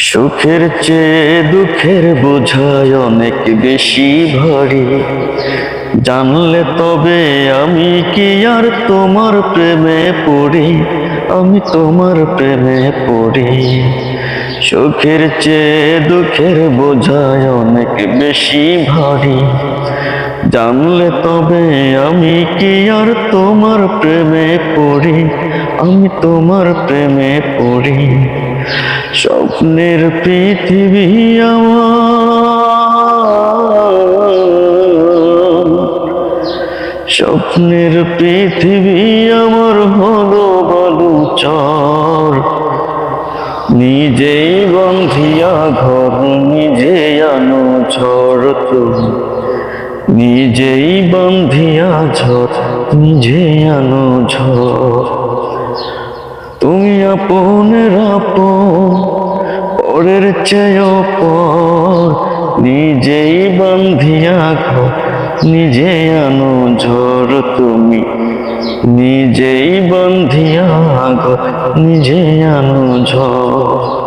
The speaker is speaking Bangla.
সুখের চেয়ে দুঃখের বোঝায় অনেক বেশি ভারী। জানলে তবে আমি কি আর তোমার প্রেমে পড়ি, আমি তোমার প্রেমে পড়ি। সুখের চেয়ে দুঃখের বোঝায় অনেক বেশি ভারী। জানলে তবে আমি কি আর তোমার প্রেমে পড়ি, আমি তোমার প্রেমে পড়ি। স্বপ্নের পৃথিবী আমার, স্বপ্নের পৃথিবী আমার হলো বালুচর। নিজেই বন্ধিয়া ঘর, নিজে আনো ঝড় তুমি, নিজেই বন্ধিয়া ঝড়, নিজে আনো ঝড়। তুমি আপনের আপন, পরের চেয়ে পর, নিজেই বান্ধিয়া ঘর, নিজে আনো ঝড় তুমি, নিজেই বান্ধিয়া ঘর, নিজে আনো ঝড়।